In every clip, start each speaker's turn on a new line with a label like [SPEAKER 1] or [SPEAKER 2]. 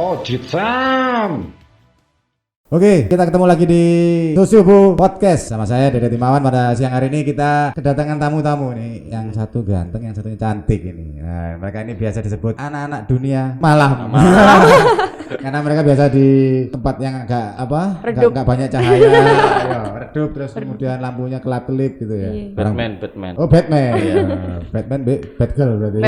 [SPEAKER 1] Oh, Jitsam.
[SPEAKER 2] Oke, kita ketemu lagi di Susubu Podcast sama saya Dede Timawan. Pada siang hari ini kita kedatangan tamu-tamu nih, yang satu ganteng, yang satunya cantik ini. Nah, mereka ini biasa disebut anak-anak dunia malam. Karena mereka biasa di tempat yang agak enggak banyak cahaya, ya, redup, terus kemudian lampunya kelap-kelip gitu ya.
[SPEAKER 3] Batman.
[SPEAKER 2] Oh, Batman.
[SPEAKER 3] Iya.
[SPEAKER 2] Batman, Batgirl berarti.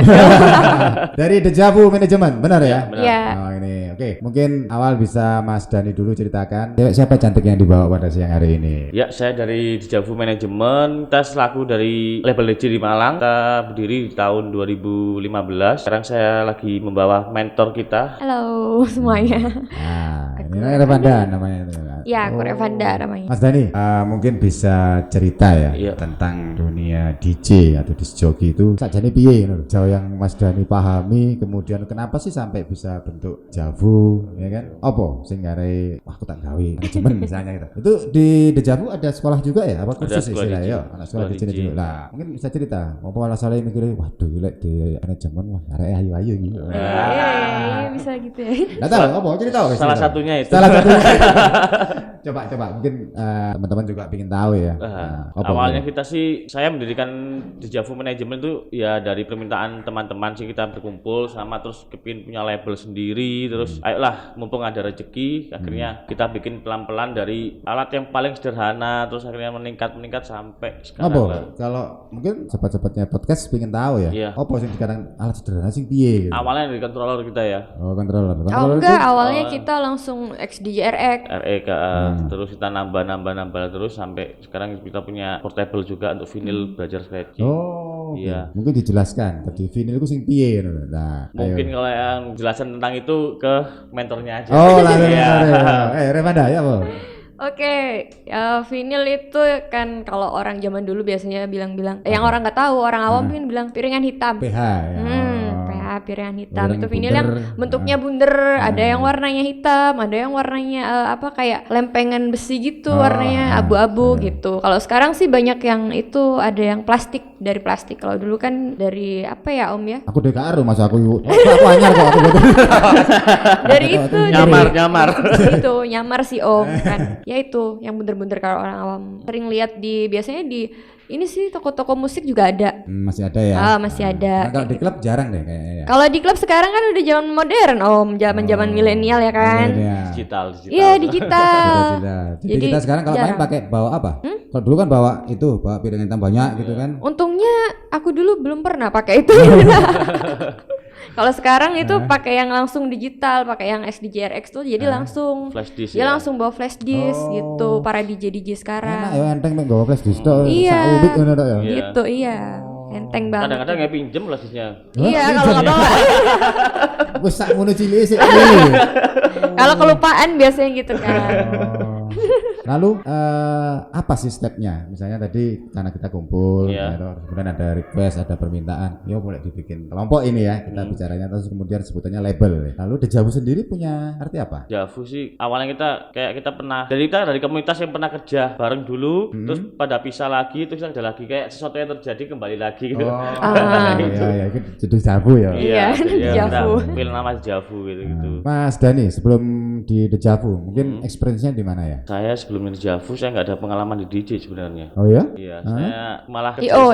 [SPEAKER 2] Dari Dejavu Management, benar ya?
[SPEAKER 3] Iya.
[SPEAKER 2] Oh, ini. Oke, mungkin awal bisa Mas Dani dulu ceritakan. Siapa cantik yang dibawa pada siang hari ini?
[SPEAKER 3] Ya, saya dari Dejavu Management. Kita selaku dari label DJ di Malang. Kita berdiri di tahun 2015. Sekarang saya lagi membawa mentor kita.
[SPEAKER 4] Halo semuanya.
[SPEAKER 2] Nah, ini Revanda namanya.
[SPEAKER 4] Ya, aku Revanda namanya.
[SPEAKER 2] Mas Dani, mungkin bisa cerita ya
[SPEAKER 3] Iya.
[SPEAKER 2] tentang dunia DJ atau disc jockey itu. Sakjane piye ngono? Jauh yang Mas Dani pahami, kemudian kenapa sih sampai bisa bentuk Javu, ya kan? Apa sing ngare wah aku tak gawe manajemen misalnya gitu. Itu di Dejavu ada sekolah juga ya? Apa kursus
[SPEAKER 3] sekolah
[SPEAKER 2] istilahnya?
[SPEAKER 3] DJ.
[SPEAKER 2] Ya, anak sekolah DJ juga. Lah, mungkin bisa cerita. Apa alasannya mikirnya waduh lek di manajemen wah arek ayu-ayu gitu.
[SPEAKER 4] Iya, bisa gitu ya.
[SPEAKER 2] Enggak tahu apa cerita.
[SPEAKER 3] Salah satunya itu.
[SPEAKER 2] Salah satunya. Coba mungkin teman-teman juga ingin tahu ya.
[SPEAKER 3] Awalnya kita sih, saya mendirikan Dejavu Management itu ya dari permintaan teman-teman sih, kita berkumpul sama terus kepingin punya label sendiri, terus ayolah mumpung ada rezeki, akhirnya kita bikin pelan-pelan dari alat yang paling sederhana, terus akhirnya meningkat sampai sekarang.
[SPEAKER 2] Apa?
[SPEAKER 3] lah.
[SPEAKER 2] Kalau mungkin sobat-sobatnya podcast pengen tahu ya.
[SPEAKER 3] Iya.
[SPEAKER 2] Apa sih sekarang alat sederhana sing piye gitu.
[SPEAKER 3] Awalnya dari controller kita ya,
[SPEAKER 2] Oh, controller.
[SPEAKER 4] Oh
[SPEAKER 2] Controller
[SPEAKER 4] enggak,
[SPEAKER 2] itu
[SPEAKER 4] awalnya kita langsung XDJRX.
[SPEAKER 3] REK, terus kita nambah terus sampai sekarang kita punya portable juga untuk vinyl belajar scratching.
[SPEAKER 2] Oh, oke.
[SPEAKER 3] Iya.
[SPEAKER 2] Mungkin dijelaskan tadi vinyl itu sing piye ngono. Nah,
[SPEAKER 3] Mungkin
[SPEAKER 2] ayo.
[SPEAKER 3] kalau yang jelasan tentang itu ke mentornya aja.
[SPEAKER 2] Oh, langsung
[SPEAKER 3] Iya.
[SPEAKER 2] Revanda ya, apa?
[SPEAKER 4] Oke, vinyl itu kan kalau orang zaman dulu biasanya bilang-bilang, yang orang nggak tahu, orang awam mungkin bilang piringan hitam.
[SPEAKER 2] PH ya.
[SPEAKER 4] PH piringan hitam.
[SPEAKER 2] Piring
[SPEAKER 4] Itu vinyl yang
[SPEAKER 2] bunder.
[SPEAKER 4] bentuknya bunder, ada yang warnanya hitam, ada yang warnanya kayak lempengan besi gitu, warnanya abu-abu gitu. Kalau sekarang sih banyak yang itu ada yang plastik, dari plastik. Kalau dulu kan dari apa ya Om ya?
[SPEAKER 2] Aku DKR mas aku anyar kok aku betul.
[SPEAKER 4] Dari itu
[SPEAKER 3] Nyamar.
[SPEAKER 4] itu nyamar sih Om kan. Ya itu yang bener-bener kalau orang awam sering lihat biasanya di ini sih toko-toko musik juga ada.
[SPEAKER 2] Masih ada ya.
[SPEAKER 4] Masih ada.
[SPEAKER 2] Nah, kalau di klub jarang deh kayaknya ya.
[SPEAKER 4] Kalau di klub sekarang kan udah zaman modern Om, zaman milenial ya kan.
[SPEAKER 3] Digital.
[SPEAKER 4] Iya digital.
[SPEAKER 2] Jadi kita sekarang kalau main pakai bawa apa? Kalau dulu kan bawa piringan hitam banyak gitu kan.
[SPEAKER 4] Untungnya aku dulu belum pernah pakai itu. Kalau sekarang itu pakai yang langsung digital, pakai yang SDJRX tuh, jadi langsung
[SPEAKER 3] Flash disk
[SPEAKER 4] dia
[SPEAKER 3] ya?
[SPEAKER 4] langsung bawa flash disk gitu. Para DJ sekarang.
[SPEAKER 2] Enak ya enteng mek gawa flash disk tok.
[SPEAKER 4] Iya.
[SPEAKER 2] Sak ubik ngono tok ya.
[SPEAKER 4] Gitu iya. Enteng banget.
[SPEAKER 3] Kadang-kadang nggak pinjem flash disknya.
[SPEAKER 4] Iya kalau nggak bawa.
[SPEAKER 2] Wes sak ngono cilik sik.
[SPEAKER 4] Kalau kelupaan biasanya gitu kan.
[SPEAKER 2] Lalu apa sih stepnya? Misalnya tadi karena kita kumpul,
[SPEAKER 3] Iya.
[SPEAKER 2] ya, kemudian ada request, ada permintaan, yo boleh dibikin kelompok ini ya kita bicaranya, terus kemudian sebutannya label. Lalu Dejavu sendiri punya arti apa?
[SPEAKER 3] Javu sih awalnya kita pernah dari komunitas yang pernah kerja bareng dulu, terus pada pisah lagi, terus ada lagi kayak sesuatu yang terjadi kembali lagi gitu.
[SPEAKER 2] Iya, itu jadi Dejavu ya.
[SPEAKER 4] Iya, Dejavu.
[SPEAKER 3] Kita pilih nama Javu gitu.
[SPEAKER 2] Mas Dani, sebelum di Dejavu, mungkin experience-nya di mana ya?
[SPEAKER 3] Saya sebelum di Javu saya nggak ada pengalaman di DJ sebenarnya.
[SPEAKER 2] Oh ya?
[SPEAKER 3] Iya, saya malah
[SPEAKER 4] IO.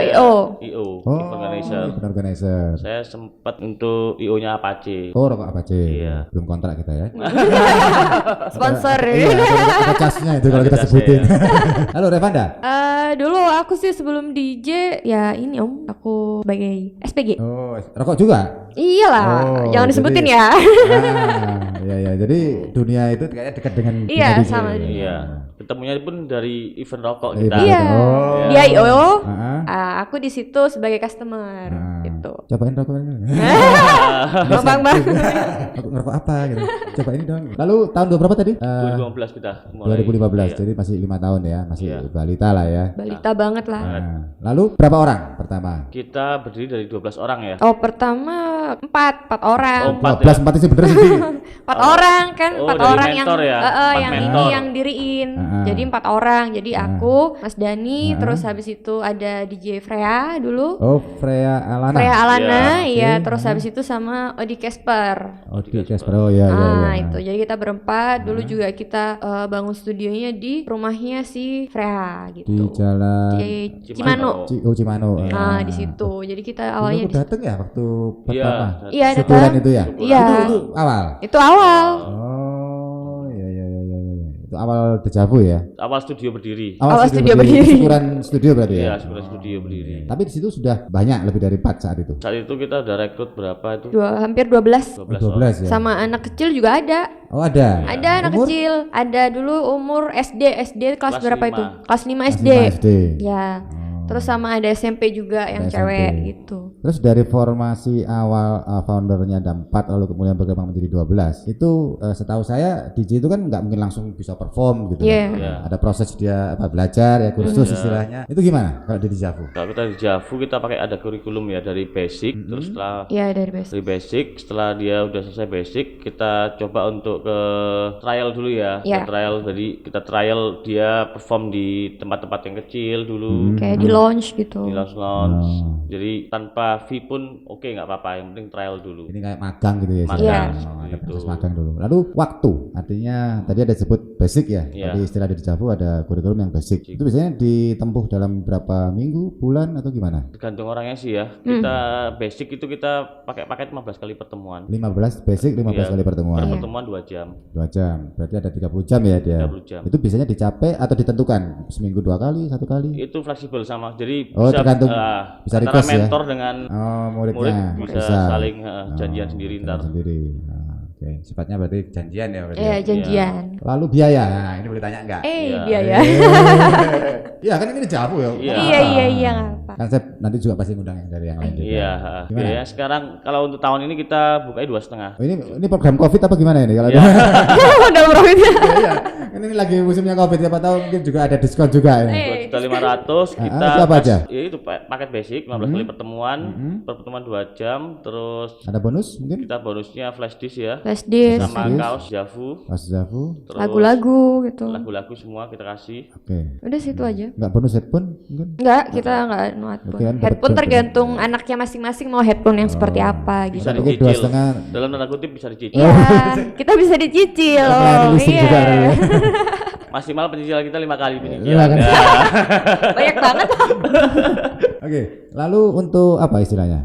[SPEAKER 3] IO,
[SPEAKER 2] Oh,
[SPEAKER 3] event organizer.
[SPEAKER 2] event organizer.
[SPEAKER 3] Saya sempat untuk IO-nya Apache.
[SPEAKER 2] Oh, rokok apa sih?
[SPEAKER 3] Iya.
[SPEAKER 2] Belum kontrak kita ya.
[SPEAKER 4] Sponsor.
[SPEAKER 2] Iya, ada casnya itu kalau kita
[SPEAKER 3] Ada
[SPEAKER 2] sebutin.
[SPEAKER 3] casnya,
[SPEAKER 2] Halo Revanda.
[SPEAKER 4] Dulu aku sih sebelum DJ ya ini Om, aku sebagai SPG.
[SPEAKER 2] Oh, rokok juga?
[SPEAKER 4] Iyalah,
[SPEAKER 2] Oh,
[SPEAKER 4] jangan disebutin
[SPEAKER 2] jadi-
[SPEAKER 4] ya.
[SPEAKER 2] Iya. Jadi dunia itu kayaknya dekat dengan
[SPEAKER 4] Iya,
[SPEAKER 2] dunia DJ.
[SPEAKER 4] sama.
[SPEAKER 3] Iya, ketemunya pun dari event rokok
[SPEAKER 2] Iya,
[SPEAKER 3] kita.
[SPEAKER 4] Iya.
[SPEAKER 2] Oh.
[SPEAKER 4] Dia IO.
[SPEAKER 2] Heeh.
[SPEAKER 4] Aku di situ sebagai customer gitu.
[SPEAKER 2] Cobain rokok ini.
[SPEAKER 4] Bang.
[SPEAKER 2] Aku ngerokok apa gitu. Coba ini dong. Lalu tahun berapa tadi?
[SPEAKER 3] 2015 kita mulai.
[SPEAKER 2] 2015.
[SPEAKER 3] Iya.
[SPEAKER 2] Jadi masih 5 tahun ya, masih
[SPEAKER 3] Iya.
[SPEAKER 2] balita lah ya.
[SPEAKER 4] Balita banget lah.
[SPEAKER 2] Nah, lalu berapa orang pertama?
[SPEAKER 3] Kita berdiri dari 12 orang ya.
[SPEAKER 4] Oh pertama empat orang.
[SPEAKER 3] Oh, 4
[SPEAKER 2] 12
[SPEAKER 3] ya.
[SPEAKER 2] 4 itu bener sih.
[SPEAKER 4] 4 4 orang kan,
[SPEAKER 3] Oh,
[SPEAKER 4] 4
[SPEAKER 3] dari
[SPEAKER 4] orang
[SPEAKER 3] mentor ya?
[SPEAKER 4] yang
[SPEAKER 3] 4
[SPEAKER 4] yang
[SPEAKER 3] mentor.
[SPEAKER 4] ini yang diriin. Jadi 4 orang. Jadi aku, Mas Dani, terus habis itu ada DJ Freya dulu.
[SPEAKER 2] Oh, Freya Alana.
[SPEAKER 4] Freya Alana, iya,
[SPEAKER 2] Oke,
[SPEAKER 4] terus habis itu sama Odi Casper.
[SPEAKER 2] Oh, di Casper. Oh iya iya iya.
[SPEAKER 4] Itu. Jadi kita berempat, dulu juga kita bangun studionya di rumahnya si Freya
[SPEAKER 2] Di
[SPEAKER 4] gitu.
[SPEAKER 2] jalan
[SPEAKER 4] Di Cimano.
[SPEAKER 2] Cimano.
[SPEAKER 4] Nah, di situ. Jadi kita
[SPEAKER 2] Dulu
[SPEAKER 4] awalnya
[SPEAKER 2] aku
[SPEAKER 4] di
[SPEAKER 2] dateng ya waktu
[SPEAKER 3] Iya.
[SPEAKER 2] pertama.
[SPEAKER 4] Iya,
[SPEAKER 2] Syukuran
[SPEAKER 4] datang.
[SPEAKER 2] itu ya.
[SPEAKER 4] Iya.
[SPEAKER 2] Itu awal.
[SPEAKER 4] Itu awal.
[SPEAKER 2] Oh, iya iya iya iya. Iya. Itu awal Dejavu ya.
[SPEAKER 3] Awal studio berdiri.
[SPEAKER 4] Awal studio berdiri.
[SPEAKER 2] Syukuran studio berarti ya.
[SPEAKER 3] Iya, sebenarnya studio berdiri.
[SPEAKER 2] Tapi di situ sudah banyak lebih dari 4 saat itu.
[SPEAKER 3] Saat itu kita udah rekrut berapa itu?
[SPEAKER 4] Hampir 12.
[SPEAKER 3] 12
[SPEAKER 2] 12 ya.
[SPEAKER 4] Sama anak kecil juga ada.
[SPEAKER 2] Oh ada.
[SPEAKER 4] Ada anak
[SPEAKER 2] Umur?
[SPEAKER 4] kecil. Ada dulu umur SD kelas
[SPEAKER 3] Kelas
[SPEAKER 4] berapa
[SPEAKER 3] 5.
[SPEAKER 4] itu? Kelas 5
[SPEAKER 2] Kelas
[SPEAKER 4] SD.
[SPEAKER 2] 5 SD.
[SPEAKER 4] Ya. Terus sama ada SMP juga yang
[SPEAKER 2] Ada
[SPEAKER 4] cewek
[SPEAKER 2] SMP.
[SPEAKER 4] gitu.
[SPEAKER 2] Terus dari formasi awal foundernya ada 4 lalu kemudian berkembang menjadi 12. Itu setahu saya DJ itu kan nggak mungkin langsung bisa perform gitu.
[SPEAKER 4] Iya.
[SPEAKER 2] kan.
[SPEAKER 3] Iya.
[SPEAKER 2] Ada proses dia belajar ya kursus istilahnya. Itu gimana kalau di Dejavu?
[SPEAKER 3] Kalau kita di Javu kita pakai ada kurikulum ya dari basic, terus setelah
[SPEAKER 4] Iya, dari basic.
[SPEAKER 3] dari basic, setelah dia udah selesai basic, kita coba untuk ke trial dulu ya.
[SPEAKER 4] Iya.
[SPEAKER 3] Ke trial, jadi kita trial dia perform di tempat-tempat yang kecil dulu,
[SPEAKER 4] Kayak di launch gitu.
[SPEAKER 3] di lounge. Jadi tanpa fee pun oke, nggak apa-apa, yang penting trial dulu.
[SPEAKER 2] Ini kayak magang gitu ya.
[SPEAKER 3] Magang,
[SPEAKER 2] istilahnya. Ada
[SPEAKER 3] gitu.
[SPEAKER 2] proses magang dulu. Lalu waktu, artinya tadi ada sebut basic ya.
[SPEAKER 3] Iya.
[SPEAKER 2] Tadi istilah di Dejavu ada kurikulum yang basic. Itu biasanya ditempuh dalam berapa minggu, bulan atau gimana?
[SPEAKER 3] Tergantung orangnya sih ya. Kita basic itu kita pakai paket 15 kali pertemuan.
[SPEAKER 2] 15 basic 15
[SPEAKER 3] Iya.
[SPEAKER 2] kali pertemuan.
[SPEAKER 3] Per pertemuan 2 jam.
[SPEAKER 2] 2 jam. Berarti ada 30 jam ya dia.
[SPEAKER 3] 30 jam.
[SPEAKER 2] Itu biasanya dicapai atau ditentukan seminggu 2 kali, 1 kali?
[SPEAKER 3] Itu fleksibel sama. Jadi
[SPEAKER 2] Oh, tergantung bisa
[SPEAKER 3] antara
[SPEAKER 2] request ya?
[SPEAKER 3] mentor dengan
[SPEAKER 2] Oh,
[SPEAKER 3] murid
[SPEAKER 2] muridnya
[SPEAKER 3] bisa saling janjian sendiri
[SPEAKER 2] janjian
[SPEAKER 3] ntar.
[SPEAKER 2] sendiri. Oke, sifatnya berarti janjian ya berarti.
[SPEAKER 4] Iya,
[SPEAKER 2] ya?
[SPEAKER 4] janjian.
[SPEAKER 2] Lalu biaya. Nah, ini boleh tanya enggak?
[SPEAKER 3] Iya.
[SPEAKER 4] Biaya.
[SPEAKER 2] Iya, kan ini Dejavu ya.
[SPEAKER 3] Iya.
[SPEAKER 4] Iya, nggak apa.
[SPEAKER 2] Kan saya nanti juga pasti ngundang yang dari yang lain juga.
[SPEAKER 3] Iya.
[SPEAKER 2] Gimana?
[SPEAKER 3] Biaya sekarang kalau untuk tahun ini kita bukanya 2,5.
[SPEAKER 2] Oh, ini program Covid apa gimana ini kalau
[SPEAKER 3] Iya.
[SPEAKER 4] Udah profitnya.
[SPEAKER 2] Iya. Ini lagi musimnya Covid, siapa tahu mungkin juga ada diskon juga ini.
[SPEAKER 3] 2.500.000 kita
[SPEAKER 2] itu apa aja?
[SPEAKER 3] ya itu paket basic 15 kali pertemuan, per pertemuan 2 jam, terus
[SPEAKER 2] Ada bonus mungkin?
[SPEAKER 3] kita bonusnya flash disk ya,
[SPEAKER 4] Flash disk,
[SPEAKER 3] sama
[SPEAKER 2] Disk.
[SPEAKER 3] kaos Javu,
[SPEAKER 2] Mas Dejavu.
[SPEAKER 3] terus
[SPEAKER 4] lagu-lagu gitu.
[SPEAKER 3] lagu-lagu semua kita kasih.
[SPEAKER 2] Oke.
[SPEAKER 4] Udah situ aja.
[SPEAKER 2] Enggak bonus headphone mungkin?
[SPEAKER 4] Enggak, kita enggak no headphone.
[SPEAKER 2] Oke, kan dapat
[SPEAKER 4] Headphone
[SPEAKER 2] headphone.
[SPEAKER 4] tergantung anaknya masing-masing mau headphone yang seperti apa gitu.
[SPEAKER 3] Bisa
[SPEAKER 2] Oke,
[SPEAKER 3] dicicil.
[SPEAKER 2] 2,5.
[SPEAKER 3] Dalam tanda kutip bisa dicicil.
[SPEAKER 4] Iya, kita bisa dicicil.
[SPEAKER 2] Kayak leasing juga
[SPEAKER 4] Iya.
[SPEAKER 2] ya.
[SPEAKER 3] Maksimal pencicilan kita 5 kali
[SPEAKER 2] Iya
[SPEAKER 3] pencicilan.
[SPEAKER 2] kan?
[SPEAKER 3] Ya.
[SPEAKER 4] Banyak banget.
[SPEAKER 2] Oke, lalu untuk apa istilahnya?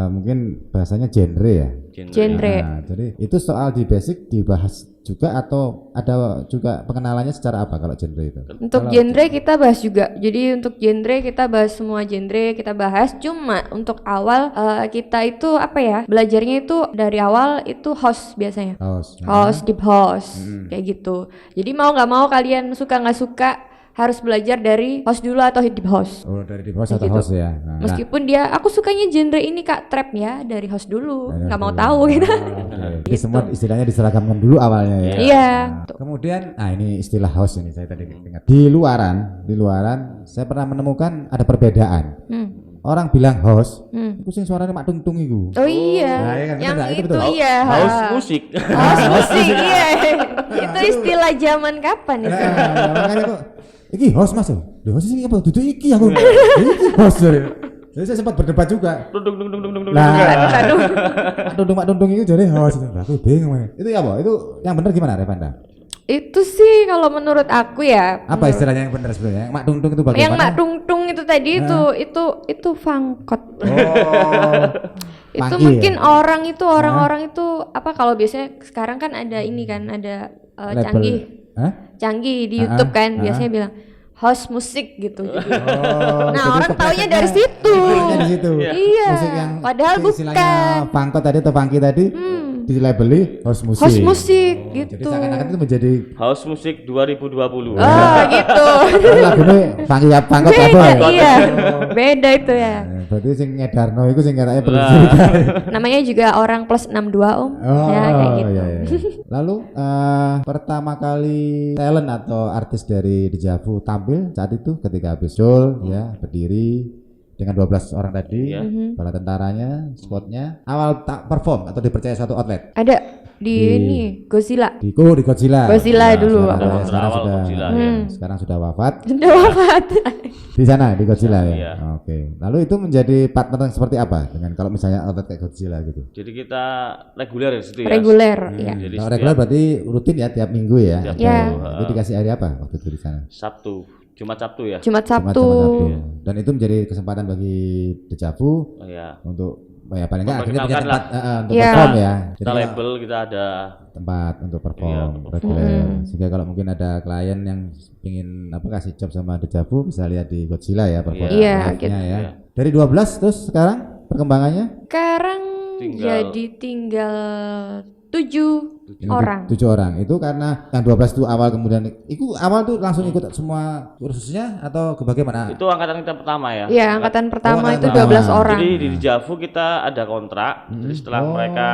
[SPEAKER 2] Mungkin bahasanya genre ya.
[SPEAKER 4] Genre.
[SPEAKER 2] Nah, jadi itu soal di basic dibahas juga atau ada juga pengenalannya secara apa kalau genre itu?
[SPEAKER 4] Untuk genre kita bahas juga. Jadi untuk genre kita bahas semua genre kita bahas. Cuma untuk awal kita itu apa ya? Belajarnya itu dari awal itu house biasanya.
[SPEAKER 2] House.
[SPEAKER 4] House, deep house, kayak gitu. Jadi mau nggak mau kalian suka nggak suka harus belajar dari house dulu atau deep house.
[SPEAKER 2] Oh, dari deep house atau
[SPEAKER 4] Gitu.
[SPEAKER 2] house ya. Nah,
[SPEAKER 4] Meskipun dia, aku sukanya genre ini kak trap ya dari house dulu,
[SPEAKER 2] dari
[SPEAKER 4] nggak mau
[SPEAKER 2] house
[SPEAKER 4] tahu
[SPEAKER 2] dulu.
[SPEAKER 4] gitu.
[SPEAKER 2] Oke. Jadi semua istilahnya diseragamkan dulu awalnya ya.
[SPEAKER 4] Iya.
[SPEAKER 2] Nah, kemudian, ini istilah house ini saya tadi ingat. Di luaran, saya pernah menemukan ada perbedaan. Orang bilang house, itu sing suaranya mak tung-tung itu.
[SPEAKER 4] Oh iya,
[SPEAKER 2] Nah, iya kan,
[SPEAKER 4] yang
[SPEAKER 2] bener nggak? Itu
[SPEAKER 4] itu,
[SPEAKER 2] betul.
[SPEAKER 4] iya.
[SPEAKER 3] House musik.
[SPEAKER 4] House musik, iya. Itu istilah zaman kapan itu?
[SPEAKER 2] Nah, makanya kok iki house Mas. Lho house sing apa? Dudu iki aku. Iki house. Jadi saya sempat berdebat juga.
[SPEAKER 3] Dung dung dung dung dung dung.
[SPEAKER 2] Lah,
[SPEAKER 4] Aduh.
[SPEAKER 2] mak tung itu jadi house. Aku bingung. Itu ya apa? Itu yang benar gimana Revanda?
[SPEAKER 4] Itu sih kalau menurut aku ya.
[SPEAKER 2] Apa istilahnya yang benar sebenarnya? Yang mak tung itu bagaimana?
[SPEAKER 4] Yang mak tung itu tadi itu fangkot.
[SPEAKER 2] Oh.
[SPEAKER 4] Itu
[SPEAKER 2] Funky
[SPEAKER 4] mungkin
[SPEAKER 2] ya?
[SPEAKER 4] orang-orang itu apa kalau biasanya sekarang kan ada ini kan ada
[SPEAKER 2] Label.
[SPEAKER 4] canggih
[SPEAKER 2] Hah?
[SPEAKER 4] canggih di YouTube kan biasanya bilang house musik gitu. Jadi, nah,
[SPEAKER 2] jadi
[SPEAKER 4] orang taunya dari
[SPEAKER 2] keplesetnya-
[SPEAKER 4] situ.
[SPEAKER 2] keplesetnya di situ.
[SPEAKER 4] Iya.
[SPEAKER 2] Musik yang
[SPEAKER 4] Padahal
[SPEAKER 2] istilahnya
[SPEAKER 4] bukan.
[SPEAKER 2] pangkot tadi atau funky tadi dilabeli house musik.
[SPEAKER 4] House musik
[SPEAKER 2] Jadi
[SPEAKER 4] gitu.
[SPEAKER 2] seakan-akan itu menjadi
[SPEAKER 3] House musik 2020.
[SPEAKER 4] Oh, gitu.
[SPEAKER 2] lagunya funky ya pangkot apa
[SPEAKER 4] Beda,
[SPEAKER 2] ya?
[SPEAKER 4] iya. Beda itu ya.
[SPEAKER 2] Berarti sing ngedarno iku sing katanya perlu
[SPEAKER 3] Lah.
[SPEAKER 2] juga.
[SPEAKER 4] Namanya juga orang plus 62 Om.
[SPEAKER 2] Oh,
[SPEAKER 4] Ya kayak gitu.
[SPEAKER 2] iya, iya. Lalu pertama kali talent atau artis dari Dejavu tampil saat itu ketika habis show ya berdiri dengan 12 orang tadi,
[SPEAKER 3] Iya.
[SPEAKER 2] bala tentaranya, squadnya, awal tak perform atau dipercaya suatu outlet.
[SPEAKER 4] Ada di ini Godzilla.
[SPEAKER 2] di Godzilla.
[SPEAKER 4] Godzilla dulu.
[SPEAKER 2] Sekarang
[SPEAKER 3] Awal
[SPEAKER 2] sudah
[SPEAKER 3] Godzilla,
[SPEAKER 2] sekarang sudah wafat.
[SPEAKER 4] Sudah wafat.
[SPEAKER 2] Di sana di Godzilla ya.
[SPEAKER 3] Iya.
[SPEAKER 2] Oke. Lalu itu menjadi partner yang seperti apa dengan kalau misalnya outlet kayak Godzilla gitu?
[SPEAKER 3] Jadi kita reguler di situ ya.
[SPEAKER 4] Reguler, ya.
[SPEAKER 3] Jadi
[SPEAKER 2] Kalau
[SPEAKER 3] setiap
[SPEAKER 2] regular berarti rutin ya tiap minggu ya.
[SPEAKER 3] Tiap
[SPEAKER 4] Iya.
[SPEAKER 3] minggu,
[SPEAKER 2] Itu dikasih hari apa waktu itu di sana?
[SPEAKER 3] Sabtu, Jumat Sabtu ya.
[SPEAKER 4] Jumat
[SPEAKER 2] Jumat
[SPEAKER 4] Sabtu.
[SPEAKER 2] sama Sabtu. Dan itu menjadi kesempatan bagi Dejavu
[SPEAKER 3] Oh ya.
[SPEAKER 2] untuk ya paling nggak akhirnya punya
[SPEAKER 3] Memperkenalkan
[SPEAKER 2] tempat untuk
[SPEAKER 4] Iya.
[SPEAKER 2] perform ya.
[SPEAKER 3] Kita
[SPEAKER 2] Jadi kalau
[SPEAKER 3] label, kita ada
[SPEAKER 2] tempat untuk
[SPEAKER 3] Iya,
[SPEAKER 2] perform
[SPEAKER 3] untuk
[SPEAKER 2] reguler. Sehingga kalau mungkin ada klien yang ingin apa kasih job sama Dejavu bisa lihat di Godzilla ya perform
[SPEAKER 4] Iya,
[SPEAKER 2] live-nya
[SPEAKER 4] gitu.
[SPEAKER 2] ya.
[SPEAKER 3] Iya.
[SPEAKER 2] Dari 12 terus sekarang perkembangannya
[SPEAKER 4] Sekarang
[SPEAKER 3] Tinggal-
[SPEAKER 4] jadi tinggal 7 orang.
[SPEAKER 2] 7 orang. Itu karena yang 12 itu awal kemudian itu awal tuh langsung ikut semua kursusnya atau bagaimana?
[SPEAKER 3] itu angkatan kita pertama ya.
[SPEAKER 4] Iya, angkatan pertama
[SPEAKER 2] angkatan
[SPEAKER 4] itu
[SPEAKER 2] pertama.
[SPEAKER 4] 12 orang.
[SPEAKER 3] Jadi di Javu kita ada kontrak. Jadi setelah mereka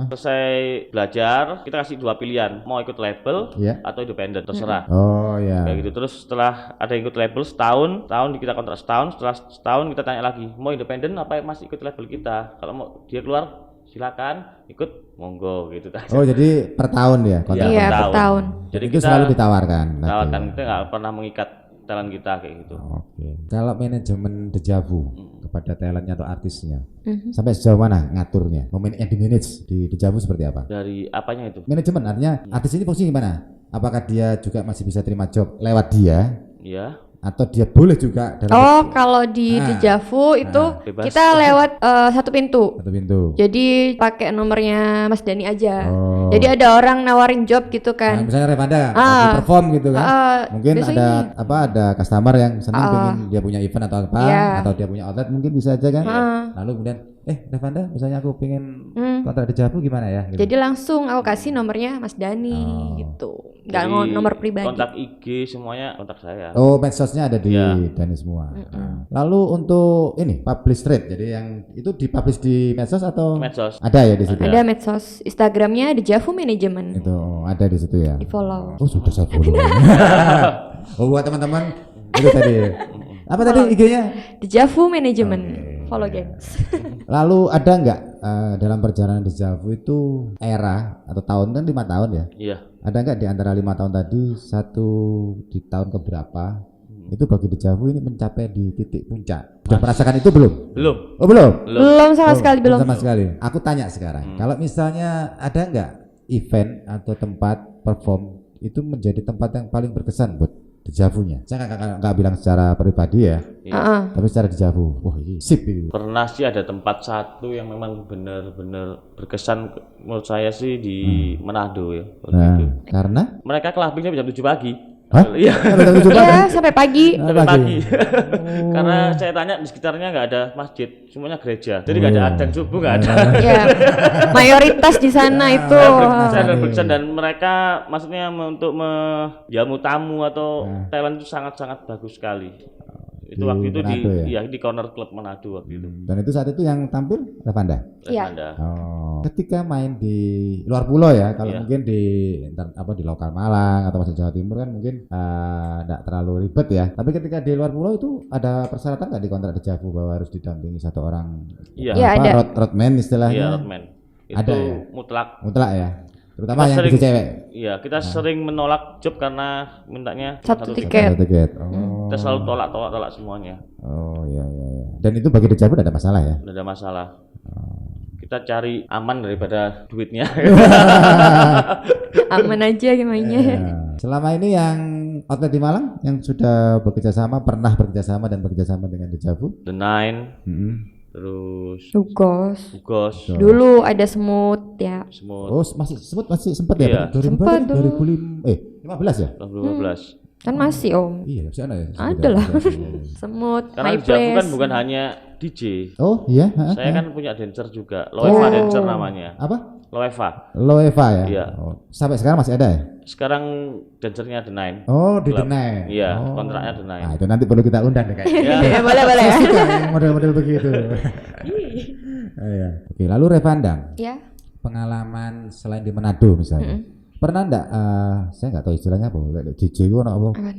[SPEAKER 3] selesai belajar, kita kasih 2 pilihan, mau ikut label
[SPEAKER 2] Iya.
[SPEAKER 3] atau independen, terserah.
[SPEAKER 2] Oh ya.
[SPEAKER 3] Kayak gitu. Terus setelah ada yang ikut label setahun kita kontrak setahun, setelah setahun kita tanya lagi, mau independen apa masih ikut label kita? Kalau mau dia keluar silakan, ikut monggo gitu.
[SPEAKER 2] Oh jadi per tahun ya kontrak.
[SPEAKER 4] Iya, per tahun.
[SPEAKER 3] Jadi
[SPEAKER 2] itu
[SPEAKER 3] kita
[SPEAKER 2] selalu ditawarkan.
[SPEAKER 3] tawarkan, kita nggak pernah mengikat talent kita kayak gitu.
[SPEAKER 2] Oke. Kalau manajemen Dejavu kepada talentnya atau artisnya, sampai sejauh mana ngaturnya? Yang di manage di Dejavu seperti apa?
[SPEAKER 3] Dari apanya itu?
[SPEAKER 2] Manajemen artinya artis ini fungsi gimana? Apakah dia juga masih bisa terima job lewat dia
[SPEAKER 3] Ya,
[SPEAKER 2] atau dia boleh juga dalam
[SPEAKER 4] Oh, kalau di Dejavu itu
[SPEAKER 3] bebas.
[SPEAKER 4] kita lewat satu pintu.
[SPEAKER 2] satu pintu?
[SPEAKER 4] Jadi pakai nomornya Mas Dani aja.
[SPEAKER 2] Oh.
[SPEAKER 4] Jadi ada orang nawarin job gitu
[SPEAKER 2] Nah,
[SPEAKER 4] kan.
[SPEAKER 2] misalnya Revanda lagi perform gitu kan, mungkin
[SPEAKER 4] biasanya
[SPEAKER 2] ada customer yang senang pengen dia punya event atau apa,
[SPEAKER 4] Iya.
[SPEAKER 2] atau dia punya outlet mungkin bisa aja kan. Lalu kemudian Revanda misalnya aku pengen kontrak Dejavu gimana ya? Gitu.
[SPEAKER 4] Jadi langsung aku kasih nomornya Mas Dani gitu. Enggak
[SPEAKER 3] jadi
[SPEAKER 4] nomor pribadi.
[SPEAKER 3] kontak IG semuanya kontak saya.
[SPEAKER 2] Oh, medsosnya ada di
[SPEAKER 3] Iya.
[SPEAKER 2] Dani semua. Nah. Lalu untuk ini publish rate, jadi yang itu dipublish di medsos atau
[SPEAKER 3] Medsos.
[SPEAKER 2] ada ya di situ?
[SPEAKER 4] Ada medsos Instagramnya Dejavu Management.
[SPEAKER 2] Itu ada di situ ya.
[SPEAKER 4] Di follow.
[SPEAKER 2] Oh sudah saya follow. Oh buat teman-teman itu tadi. Apa tadi IG-nya?
[SPEAKER 4] Dejavu Management. Follow gengs.
[SPEAKER 2] Lalu ada nggak dalam perjalanan Dejavu itu era atau tahun kan 5 tahun ya?
[SPEAKER 3] Iya.
[SPEAKER 2] Ada nggak di antara 5 tahun tadi satu di tahun keberapa itu bagi Dejavu ini mencapai di titik puncak? Sudah merasakan itu belum?
[SPEAKER 3] Belum.
[SPEAKER 2] Oh belum?
[SPEAKER 4] Belum sama sekali belum.
[SPEAKER 2] Sama sekali. Aku tanya sekarang, kalau misalnya ada nggak event atau tempat perform itu menjadi tempat yang paling berkesan buat Dejavunya? Saya nggak bilang secara pribadi ya, tapi secara Dejavu. Wah ini sip ini.
[SPEAKER 3] Pernah sih ada tempat satu yang memang benar-benar berkesan menurut saya sih di Manado ya. Waktu
[SPEAKER 2] Nah,
[SPEAKER 3] itu.
[SPEAKER 2] karena
[SPEAKER 3] Mereka clubbingnya jam 7 pagi.
[SPEAKER 2] Hah?
[SPEAKER 3] Iya.
[SPEAKER 2] Ada tujuh
[SPEAKER 4] Iya, sampai pagi.
[SPEAKER 3] Sampai pagi. Karena saya tanya di sekitarnya nggak ada masjid, semuanya gereja. Jadi nggak ada adzan subuh, nggak ada.
[SPEAKER 4] Ya. Mayoritas di sana itu.
[SPEAKER 3] Berkesan dan mereka maksudnya untuk menjamu tamu atau talent itu sangat-sangat bagus sekali. Itu
[SPEAKER 2] Di
[SPEAKER 3] waktu itu
[SPEAKER 2] Manado ya?
[SPEAKER 3] di corner club Manado waktu itu.
[SPEAKER 2] dan itu saat itu yang tampil Revanda.
[SPEAKER 4] Iya.
[SPEAKER 3] Revanda.
[SPEAKER 2] Oh. Ketika main di luar pulau ya, kalau
[SPEAKER 3] Iya.
[SPEAKER 2] mungkin di di lokal Malang atau masih Jawa Timur kan mungkin enggak terlalu ribet ya. Tapi ketika di luar pulau itu ada persyaratan nggak di kontrak Dejavu bahwa harus didampingi satu orang?
[SPEAKER 3] Iya.
[SPEAKER 4] Iya, ada.
[SPEAKER 2] Roadman istilahnya.
[SPEAKER 3] Iya, Rodman. Itu
[SPEAKER 2] Ada ya?
[SPEAKER 3] mutlak.
[SPEAKER 2] Mutlak ya. Terutama
[SPEAKER 3] Kita
[SPEAKER 2] yang
[SPEAKER 3] sering-
[SPEAKER 2] bisa cewek.
[SPEAKER 3] Iya, kita sering menolak job karena mintanya
[SPEAKER 4] Satu tiket.
[SPEAKER 2] Satu tiket. Oh.
[SPEAKER 3] Kita selalu tolak semuanya.
[SPEAKER 2] Oh iya iya iya. Dan itu bagi Dejavu tidak ada masalah ya.
[SPEAKER 3] Tidak ada masalah. Kita cari aman daripada duitnya.
[SPEAKER 4] Aman aja mainnya.
[SPEAKER 2] Nah, selama ini yang outlet di Malang yang sudah pernah bekerja sama dengan Dejavu.
[SPEAKER 3] The Nine,
[SPEAKER 2] Mm-mm.
[SPEAKER 3] terus
[SPEAKER 4] Ugos.
[SPEAKER 3] Ugos,
[SPEAKER 4] Dulu ada semut ya.
[SPEAKER 3] Semut,
[SPEAKER 2] Oh masih sempat ya?
[SPEAKER 3] Iya.
[SPEAKER 2] 2000
[SPEAKER 4] Sempat
[SPEAKER 2] berapa? 15 ya?
[SPEAKER 4] 15
[SPEAKER 3] 2015.
[SPEAKER 4] Kan masih Om.
[SPEAKER 2] Iya masih ada ya.
[SPEAKER 4] Ada lah. Semut,
[SPEAKER 3] Karena
[SPEAKER 4] My
[SPEAKER 3] di Javu kan
[SPEAKER 4] Place.
[SPEAKER 3] bukan hanya DJ.
[SPEAKER 2] Oh iya.
[SPEAKER 3] Saya kan punya dancer juga. Loeva dancer namanya.
[SPEAKER 2] Apa?
[SPEAKER 3] Loeva.
[SPEAKER 2] Loeva ya.
[SPEAKER 3] Iya.
[SPEAKER 2] Oh, sampai sekarang masih ada ya?
[SPEAKER 3] Sekarang dancernya The Nine.
[SPEAKER 2] Oh di
[SPEAKER 3] Club.
[SPEAKER 2] Denai.
[SPEAKER 3] Iya,
[SPEAKER 2] Oh.
[SPEAKER 3] kontraknya The Nine.
[SPEAKER 2] Nah itu nanti perlu kita undang deh kayaknya.
[SPEAKER 3] Ya,
[SPEAKER 4] Ya, boleh boleh.
[SPEAKER 2] Saya suka yang model-model begitu. Iya. Oke lalu Revanda,
[SPEAKER 4] Ya.
[SPEAKER 2] pengalaman selain di Manado misalnya, Pernah enggak saya enggak tahu istilahnya apa, DJ itu apa?
[SPEAKER 4] Apaan?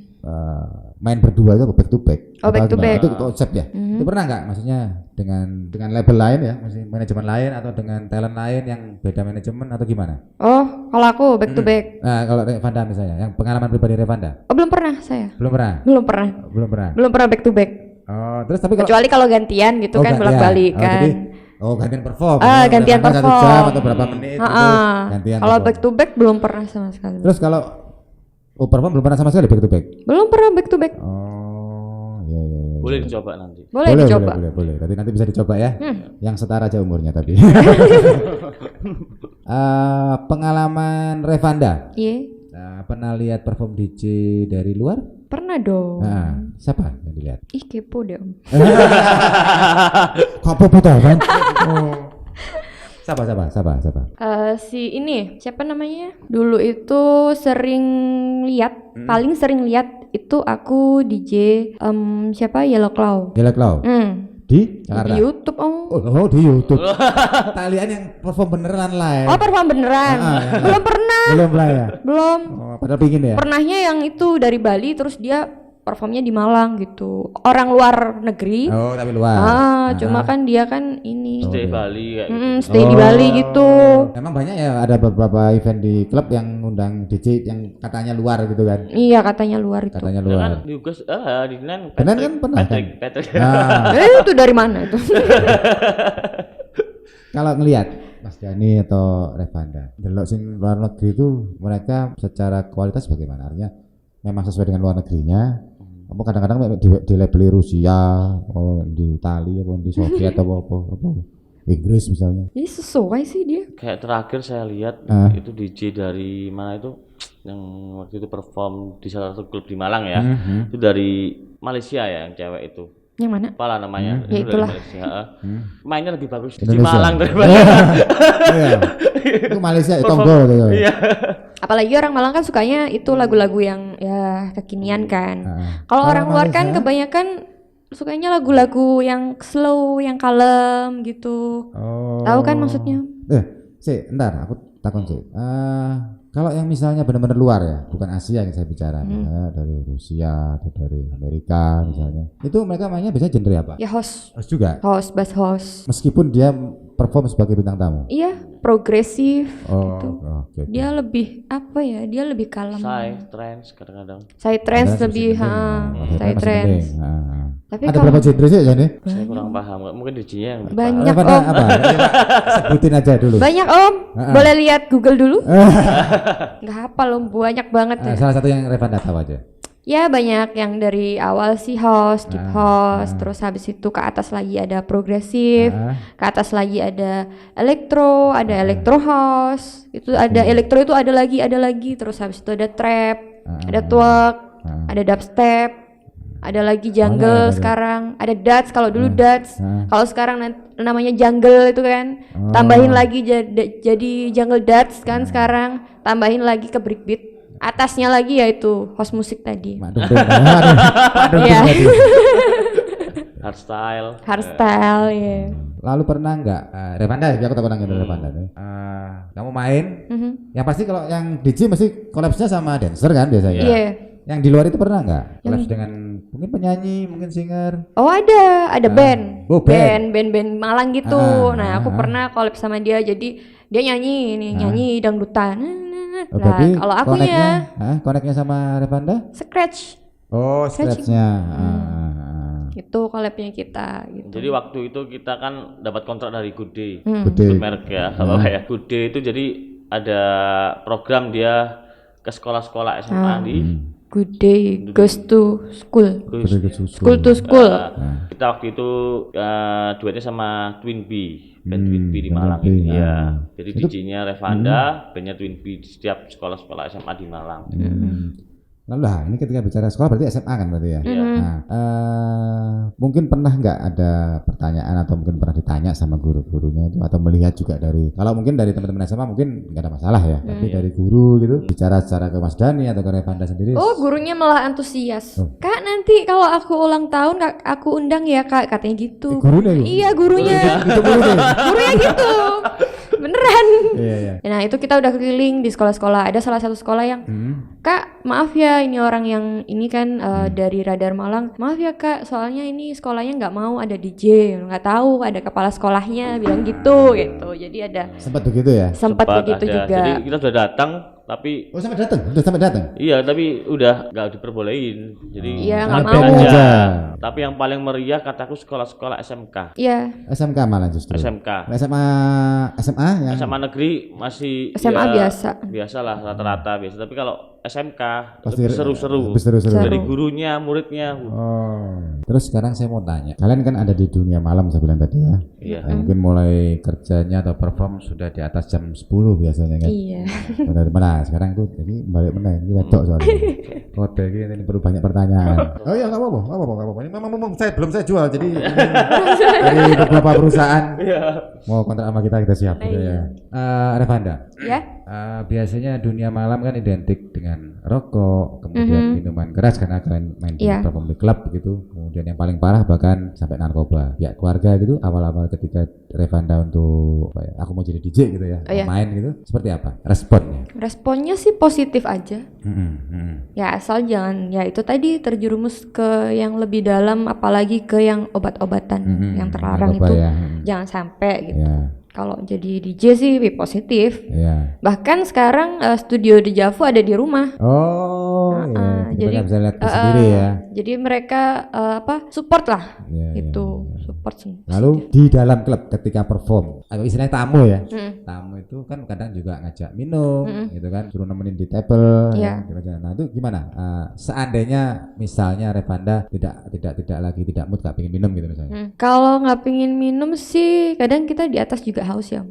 [SPEAKER 2] Main berdua itu back to back.
[SPEAKER 4] Oh, back to back.
[SPEAKER 2] Itu konsep ya. Itu pernah enggak maksudnya dengan label lain ya, maksudnya manajemen lain atau dengan talent lain yang beda manajemen atau gimana?
[SPEAKER 4] Oh, kalau aku back to back.
[SPEAKER 2] Nah, kalau Revanda misalnya, yang pengalaman pribadi Revanda.
[SPEAKER 4] Oh, belum pernah saya.
[SPEAKER 2] Belum pernah.
[SPEAKER 4] Belum pernah.
[SPEAKER 2] Belum pernah.
[SPEAKER 4] Belum pernah back to back.
[SPEAKER 2] Oh, terus tapi kalau
[SPEAKER 4] Kecuali kalau gantian gitu kan,
[SPEAKER 2] gantian.
[SPEAKER 4] bolak-balik
[SPEAKER 2] Oh,
[SPEAKER 4] kan.
[SPEAKER 2] jadi, gantian perform.
[SPEAKER 4] Gantian
[SPEAKER 2] Revanda 1
[SPEAKER 4] perform.
[SPEAKER 2] jam atau berapa menit itu gantian.
[SPEAKER 4] Kalau
[SPEAKER 2] perform.
[SPEAKER 4] back to back belum pernah sama sekali.
[SPEAKER 2] Terus kalau perform belum pernah sama sekali back to back.
[SPEAKER 4] Belum pernah back to back.
[SPEAKER 2] Oh, iya.
[SPEAKER 3] Boleh dicoba nanti.
[SPEAKER 4] Boleh dicoba.
[SPEAKER 2] Boleh. Nanti bisa dicoba ya. Yang setara aja umurnya tapi. Pengalaman Revanda.
[SPEAKER 4] Iya.
[SPEAKER 2] Pernah lihat perform DJ dari luar?
[SPEAKER 4] Pernah dong.
[SPEAKER 2] Nah, siapa yang dilihat?
[SPEAKER 4] Ih, kepo deh, Om.
[SPEAKER 2] Kok apa kan? Siapa?
[SPEAKER 4] Si ini siapa namanya? Dulu itu sering lihat, paling sering lihat itu aku DJ siapa Yellow Claw.
[SPEAKER 2] Yellow Claw. Di Jakarta.
[SPEAKER 4] Di YouTube, Om.
[SPEAKER 2] Oh, di YouTube. Kalian yang perform beneran live.
[SPEAKER 4] Oh, perform beneran. Belum pernah.
[SPEAKER 2] Belum lah ya.
[SPEAKER 4] Belum.
[SPEAKER 2] Oh, padahal pingin ya.
[SPEAKER 4] Pernahnya yang itu dari Bali terus dia performnya di Malang gitu. Orang luar negeri.
[SPEAKER 2] Oh, tapi luar.
[SPEAKER 4] Cuma kan dia kan ini
[SPEAKER 3] Stay Bali kayak gitu.
[SPEAKER 4] stay di Bali gitu.
[SPEAKER 2] Emang banyak ya, ada beberapa event di klub yang ngundang DJ yang katanya luar gitu kan.
[SPEAKER 4] Iya, katanya luar itu.
[SPEAKER 2] Katanya
[SPEAKER 3] Ya kan
[SPEAKER 2] luar.
[SPEAKER 3] di Ugas di Dinan
[SPEAKER 2] Dinan kan pernah kan?
[SPEAKER 3] Patrick.
[SPEAKER 2] Nah,
[SPEAKER 4] Itu dari mana itu?
[SPEAKER 2] kalau ngelihat Mas Dani atau Revanda, delok sing luar negeri itu mereka secara kualitas bagaimana? Artinya memang sesuai dengan luar negerinya. Apa kadang-kadang di labeli Rusia, di Italia, di Soviet atau apa Inggris misalnya.
[SPEAKER 4] Ini sesuai sih dia.
[SPEAKER 3] Kayak terakhir saya lihat itu DJ dari mana itu yang waktu itu perform di salah satu klub di Malang ya. Itu dari Malaysia ya yang cewek itu.
[SPEAKER 4] Yang mana?
[SPEAKER 3] Apalah namanya?
[SPEAKER 4] Ya
[SPEAKER 3] Itu
[SPEAKER 4] itulah.
[SPEAKER 3] dari Malaysia. Mainnya lebih bagus di
[SPEAKER 2] Indonesia.
[SPEAKER 3] Malang daripada
[SPEAKER 2] Iya. Itu Malaysia Tonggo gitu.
[SPEAKER 3] Iya.
[SPEAKER 4] Apalagi orang Malang kan sukanya itu lagu-lagu yang ya kekinian kan. Kalau orang luar kan kebanyakan sukanya lagu-lagu yang slow, yang kalem gitu.
[SPEAKER 2] Oh.
[SPEAKER 4] Tahu kan maksudnya?
[SPEAKER 2] Ntar aku takon sih. Kalau yang misalnya benar-benar luar ya, bukan Asia yang saya bicara, misalnya dari Rusia atau dari Amerika misalnya, itu mereka mainnya biasanya genre apa?
[SPEAKER 4] Ya host
[SPEAKER 2] juga.
[SPEAKER 4] bass host.
[SPEAKER 2] Meskipun dia perform sebagai bintang tamu.
[SPEAKER 4] Iya, progresif gitu.
[SPEAKER 2] Oke.
[SPEAKER 4] Dia lebih apa ya? Dia lebih kalem.
[SPEAKER 3] trance kadang-kadang.
[SPEAKER 4] Saya trance lebih, saya trance. Tapi
[SPEAKER 2] Ada
[SPEAKER 4] kalau
[SPEAKER 2] berapa genre sih Jani?
[SPEAKER 3] Saya kurang paham. Mungkin DJ-nya yang lebih
[SPEAKER 4] banyak
[SPEAKER 2] Apa?
[SPEAKER 4] Om,
[SPEAKER 2] Sebutin aja dulu.
[SPEAKER 4] banyak Om. Boleh lihat Google dulu? Nggak hafal Om, banyak banget ya.
[SPEAKER 2] Salah satu yang Revanda tahu aja.
[SPEAKER 4] Ya banyak yang dari awal sih house, deep house, terus habis itu ke atas lagi ada progresif, ke atas lagi ada elektro, ada electro house, itu ada elektro itu ada lagi, terus habis itu ada trap, ada twerk, ada dubstep, ada lagi jungle sekarang, ada dance kalau dulu dance, kalau sekarang namanya jungle itu kan, tambahin lagi jadi jungle dance kan sekarang, tambahin lagi ke breakbeat. Atasnya lagi yaitu host musik tadi. Iya. Hardstyle ya.
[SPEAKER 2] Lalu pernah nggak Revanda? Aku tak pernah nggak Revanda nih. Kamu main? Yang pasti kalau yang DJ mesti collabsnya sama dancer kan biasanya.
[SPEAKER 4] Iya.
[SPEAKER 2] Yang di luar itu pernah nggak collabs dengan mungkin penyanyi, mungkin singer?
[SPEAKER 4] Oh ada band.
[SPEAKER 2] Oh, band.
[SPEAKER 4] Band Malang gitu. Nah aku pernah collab sama dia, jadi dia nyanyi dangdutan.
[SPEAKER 2] Oh,
[SPEAKER 4] Nah,
[SPEAKER 2] berarti
[SPEAKER 4] kalau akunya
[SPEAKER 2] koneknya sama Revanda?
[SPEAKER 4] scratch.
[SPEAKER 2] Oh, scratch-nya.
[SPEAKER 4] Itu collabnya kita gitu.
[SPEAKER 3] Jadi waktu itu kita kan dapat kontrak dari Good Day.
[SPEAKER 2] Gede.
[SPEAKER 3] Merek ya, apa ya? Good Day itu jadi ada program dia ke sekolah-sekolah SMA di
[SPEAKER 4] Good Day goes to school. School to
[SPEAKER 2] School.
[SPEAKER 4] school.
[SPEAKER 3] Kita waktu itu duetnya sama Twin B, band Twin B di Malang
[SPEAKER 2] Twin B,
[SPEAKER 3] ini. Ya. Jadi DJ-nya Revanda, bandnya Twin B di setiap sekolah-sekolah SMA di Malang.
[SPEAKER 2] Lalu lah, ini ketika bicara sekolah berarti SMA kan berarti ya. Nah, mungkin pernah nggak ada pertanyaan atau mungkin pernah ditanya sama guru-gurunya itu atau melihat juga dari, kalau mungkin dari teman-teman SMA mungkin nggak ada masalah ya, tapi dari guru gitu bicara secara ke Mas Dani atau ke Revanda sendiri.
[SPEAKER 4] Oh gurunya malah antusias. Kak nanti kalau aku ulang tahun aku undang ya Kak, katanya gitu.
[SPEAKER 2] Gurunya gitu?
[SPEAKER 4] Iya gurunya.
[SPEAKER 2] Gitu gurunya.
[SPEAKER 4] Gurunya gitu. Beneran.
[SPEAKER 2] Iya, iya.
[SPEAKER 4] Nah itu kita udah keliling di sekolah-sekolah. Ada salah satu sekolah yang, Kak maaf ya ini orang yang ini kan dari Radar Malang. Maaf ya Kak, soalnya ini sekolahnya nggak mau ada DJ. Nggak tahu ada kepala sekolahnya bilang gitu. Jadi ada
[SPEAKER 2] Sempat begitu ya?
[SPEAKER 4] sempat begitu
[SPEAKER 3] ada.
[SPEAKER 4] juga.
[SPEAKER 3] Jadi kita sudah datang, tapi
[SPEAKER 2] Oh sampai datang, udah sampai datang.
[SPEAKER 3] iya, tapi udah nggak diperbolehin. Jadi
[SPEAKER 4] Iya, nggak
[SPEAKER 3] ngadeng
[SPEAKER 4] mau.
[SPEAKER 2] aja.
[SPEAKER 3] Tapi yang paling meriah kataku sekolah-sekolah SMK.
[SPEAKER 4] Iya,
[SPEAKER 2] SMK malah justru.
[SPEAKER 3] SMK.
[SPEAKER 2] SMA yang
[SPEAKER 3] SMA negeri masih
[SPEAKER 4] SMA
[SPEAKER 3] ya,
[SPEAKER 4] biasa.
[SPEAKER 3] biasalah rata-rata biasa. Tapi kalau SMK
[SPEAKER 2] pasti
[SPEAKER 3] lebih seru-seru.
[SPEAKER 2] lebih seru-seru.
[SPEAKER 3] Dari gurunya, muridnya.
[SPEAKER 2] Oh. Terus sekarang saya mau tanya, kalian kan ada di dunia malam saya bilang tadi ya.
[SPEAKER 3] Iya.
[SPEAKER 2] Ya, mungkin mulai kerjanya atau perform sudah di atas jam 10 biasanya kan.
[SPEAKER 4] Iya.
[SPEAKER 2] Benar mana sekarang tuh jadi balik mana ini wedok soalnya. Kode ini perlu banyak pertanyaan. Oh iya nggak apa-apa, nggak apa-apa. Ini memang saya belum saya jual jadi ini dari beberapa perusahaan mau kontrak sama kita siap gitu ya. Revanda.
[SPEAKER 4] Ya.
[SPEAKER 2] Biasanya dunia malam kan identik dengan rokok, kemudian minuman keras karena kalian main di
[SPEAKER 4] Iya.
[SPEAKER 2] perform di klub gitu. Kemudian yang paling parah bahkan sampai narkoba. Ya keluarga gitu awal-awal ketika Revanda untuk apa ya, aku mau jadi DJ gitu ya,
[SPEAKER 4] Iya.
[SPEAKER 2] mau main gitu. Seperti apa responnya?
[SPEAKER 4] Responnya sih positif aja.
[SPEAKER 2] Mm-mm.
[SPEAKER 4] Ya asal jangan ya itu tadi terjerumus ke yang lebih dalam, apalagi ke yang obat-obatan yang terlarang
[SPEAKER 2] Narkoba
[SPEAKER 4] itu
[SPEAKER 2] ya.
[SPEAKER 4] jangan sampai gitu.
[SPEAKER 2] Ya,
[SPEAKER 4] Kalau jadi DJ sih positif.
[SPEAKER 2] ya.
[SPEAKER 4] Bahkan sekarang studio di Javu ada di rumah.
[SPEAKER 2] Oh, ya. Jadi
[SPEAKER 4] jadi,
[SPEAKER 2] mereka bisa lihat sendiri ya.
[SPEAKER 4] Jadi mereka support lah
[SPEAKER 2] Ya, ya,
[SPEAKER 4] itu
[SPEAKER 2] ya.
[SPEAKER 4] support semua.
[SPEAKER 2] Lalu di dalam klub ketika perform atau istilahnya tamu ya,
[SPEAKER 4] Mm.
[SPEAKER 2] tamu itu kan kadang juga ngajak minum, gitu kan, suruh nemenin di table.
[SPEAKER 4] Iya.
[SPEAKER 2] Ya. Nah itu gimana? Seandainya misalnya Revanda tidak lagi tidak mood gak pengen minum gitu misalnya.
[SPEAKER 4] Kalau nggak pingin minum sih kadang kita di atas juga haus ya.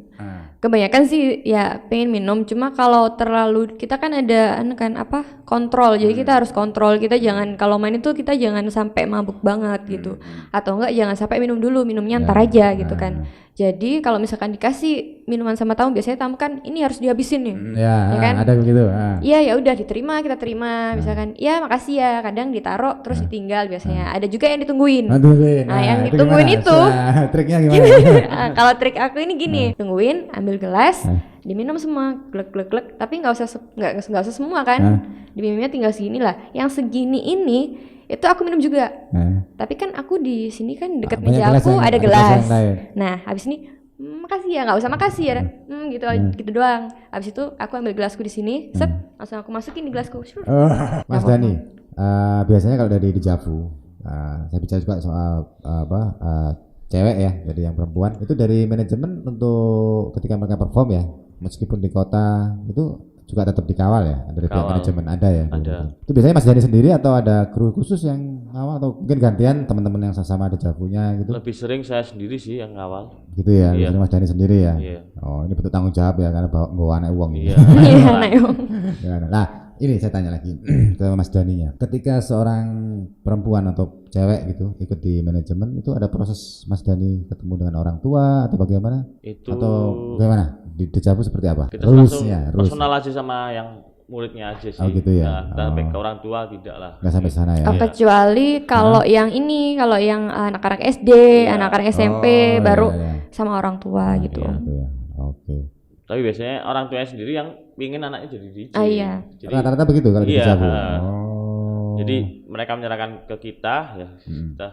[SPEAKER 4] Kebanyakan sih ya pengen minum, cuma kalau terlalu kita kan ada kontrol, jadi kita harus kontrol, kita jangan kalau main itu kita jangan sampai mabuk banget gitu, atau enggak jangan sampai minum dulu, minumnya ntar aja gitu kan. Jadi kalau misalkan dikasih minuman sama tamu, biasanya tamu kan ini harus dihabisin nih.
[SPEAKER 2] Ya,
[SPEAKER 4] Ya kan?
[SPEAKER 2] ada begitu.
[SPEAKER 4] Iya ya udah diterima, kita terima, misalkan ya makasih ya, kadang ditaruh terus ditinggal biasanya. Ada juga yang ditungguin.
[SPEAKER 2] Tungguin.
[SPEAKER 4] Nah, yang
[SPEAKER 2] itu
[SPEAKER 4] ditungguin
[SPEAKER 2] gimana?
[SPEAKER 4] itu.
[SPEAKER 2] Triknya gimana?
[SPEAKER 4] Kalau trik aku ini gini, tungguin, ambil gelas, diminum semua, glek, tapi nggak usah semua kan, diminumnya tinggal segini lah. Yang segini ini itu aku minum juga. Tapi kan aku di sini kan deket
[SPEAKER 2] Banyak
[SPEAKER 4] meja
[SPEAKER 2] gelas
[SPEAKER 4] aku
[SPEAKER 2] yang-
[SPEAKER 4] ada
[SPEAKER 2] ada gelas
[SPEAKER 4] gelas.
[SPEAKER 2] yang lain.
[SPEAKER 4] Nah habis ini makasih ya, nggak usah makasih ya, gitu doang. Habis itu aku ambil gelasku di sini, set, langsung aku masukin di gelasku. Syur.
[SPEAKER 2] Mas Dani, biasanya kalau dari di Javu, saya bicara juga soal cewek ya, jadi yang perempuan itu dari manajemen untuk ketika mereka perform ya, meskipun di kota itu juga tetap dikawal ya dari pihak
[SPEAKER 3] Kawal.
[SPEAKER 2] manajemen ada ya.
[SPEAKER 3] Ada.
[SPEAKER 2] Itu biasanya Mas Dani sendiri atau ada kru khusus yang ngawal atau mungkin gantian teman-teman yang sama di Javunya gitu?
[SPEAKER 3] Lebih sering saya sendiri sih yang ngawal.
[SPEAKER 2] Gitu ya,
[SPEAKER 3] Iya.
[SPEAKER 2] biasanya Mas Dani sendiri ya.
[SPEAKER 3] Iya.
[SPEAKER 2] Oh ini bentuk tanggung jawab ya karena bawa anak uang.
[SPEAKER 3] Iya.
[SPEAKER 4] Iya, nah, yuk.
[SPEAKER 2] Ya, nah, ini saya tanya lagi ke Mas Daninya. Ketika seorang perempuan atau cewek gitu ikut di manajemen itu ada proses Mas Dani ketemu dengan orang tua atau bagaimana?
[SPEAKER 3] Itu
[SPEAKER 2] Atau bagaimana? Di Javu seperti apa?
[SPEAKER 3] kita langsung
[SPEAKER 2] Rules-nya,
[SPEAKER 3] personal aja sama yang muridnya aja sih.
[SPEAKER 2] Oh, gitu ya?
[SPEAKER 3] Nah, sampai
[SPEAKER 2] Oh.
[SPEAKER 3] ke orang tua tidak lah.
[SPEAKER 2] Nggak sampai sana ya?
[SPEAKER 4] Oh, kecuali kalau yang ini, kalau yang anak-anak SD, anak-anak SMP
[SPEAKER 2] Oh,
[SPEAKER 4] baru
[SPEAKER 2] iya, iya.
[SPEAKER 4] sama orang tua gitu.
[SPEAKER 2] Gitu ya. Oke.
[SPEAKER 3] Tapi biasanya orang tuanya sendiri yang pingin anaknya jadi DJ.
[SPEAKER 4] Ah, iya.
[SPEAKER 3] Jadi,
[SPEAKER 2] Rata-rata begitu kalau di
[SPEAKER 3] Iya,
[SPEAKER 2] Javu.
[SPEAKER 3] ha.
[SPEAKER 2] Oh.
[SPEAKER 3] jadi mereka menyerahkan ke kita ya.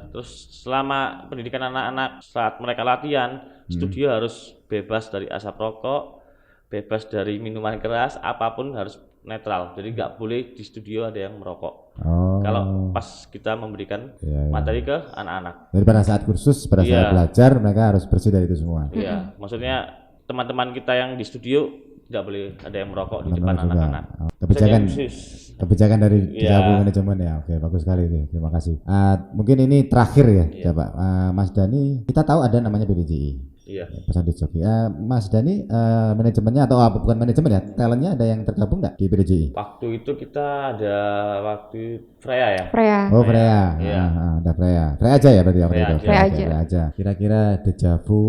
[SPEAKER 3] Terus selama pendidikan anak-anak saat mereka latihan, studio harus bebas dari asap rokok, bebas dari minuman keras, apapun harus netral. Jadi nggak boleh di studio ada yang merokok.
[SPEAKER 2] Oh.
[SPEAKER 3] Kalau pas kita memberikan
[SPEAKER 2] Iya, iya.
[SPEAKER 3] materi ke anak-anak.
[SPEAKER 2] Jadi pada saat kursus, pada saat
[SPEAKER 3] Iya.
[SPEAKER 2] belajar mereka harus bersih dari itu semua.
[SPEAKER 3] Iya, maksudnya teman-teman kita yang di studio tidak boleh ada yang merokok di depan
[SPEAKER 2] Teman-teman juga.
[SPEAKER 3] anak-anak.
[SPEAKER 2] Oh, kebijakan
[SPEAKER 3] Jadi khusus.
[SPEAKER 2] kebijakan dari
[SPEAKER 3] Iya.
[SPEAKER 2] Javu manajemen ya. Oke, bagus sekali nih. Terima kasih. Mungkin ini terakhir ya, coba Mas Dani. Kita tahu ada namanya PDJI.
[SPEAKER 3] Iya.
[SPEAKER 2] Pesan di joki. Mas Dani manajemennya atau bukan manajemen ya? Talentnya ada yang tergabung nggak di PDJI?
[SPEAKER 3] Waktu itu kita ada Freya ya.
[SPEAKER 4] Freya.
[SPEAKER 2] Oh Freya.
[SPEAKER 3] Iya.
[SPEAKER 2] Ada Freya. Freya aja ya berarti ya.
[SPEAKER 3] Freya
[SPEAKER 2] Freya,
[SPEAKER 3] aja.
[SPEAKER 4] Freya
[SPEAKER 2] Oke,
[SPEAKER 4] aja.
[SPEAKER 2] Freya aja. Kira-kira di Javu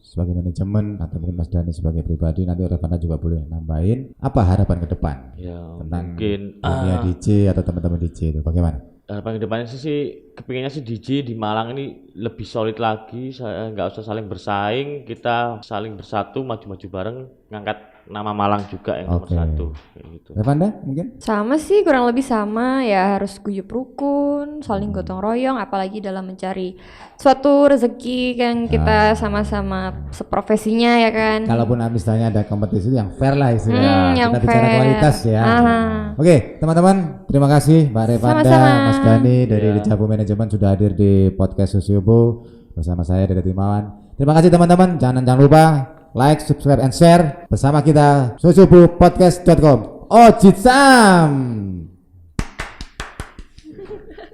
[SPEAKER 2] sebagai manajemen atau mungkin Mas Dani sebagai pribadi nanti Revanda juga boleh nambahin apa harapan ke depan
[SPEAKER 3] Ya,
[SPEAKER 2] tentang
[SPEAKER 3] mungkin
[SPEAKER 2] dunia DJ atau teman-teman DJ itu bagaimana?
[SPEAKER 3] harapan kedepannya sih kepinginnya sih DJ di Malang ini lebih solid lagi. Saya nggak usah saling bersaing, kita saling bersatu, maju-maju bareng ngangkat nama Malang juga yang nomor
[SPEAKER 2] Oke.
[SPEAKER 3] 1 kayak gitu.
[SPEAKER 2] Revanda mungkin?
[SPEAKER 4] Sama sih, kurang lebih sama ya, harus guyup rukun, saling gotong royong, apalagi dalam mencari suatu rezeki yang kita sama-sama seprofesinya ya kan.
[SPEAKER 2] Kalaupun misalnya ada kompetisi yang fair lah istilahnya.
[SPEAKER 4] yang
[SPEAKER 2] Kita bicara
[SPEAKER 4] fair.
[SPEAKER 2] kualitas ya.
[SPEAKER 4] Aha.
[SPEAKER 2] Oke, teman-teman, terima kasih Mbak Revanda,
[SPEAKER 4] Sama-sama.
[SPEAKER 2] Mas Gani dari
[SPEAKER 3] Ya.
[SPEAKER 2] Dejavu Manajemen sudah hadir di podcast Sosiobo bersama saya Dede Timawan. Terima kasih teman-teman. Jangan lupa like, subscribe, and share bersama kita sosiobo podcast.com. Oh, Jitsam.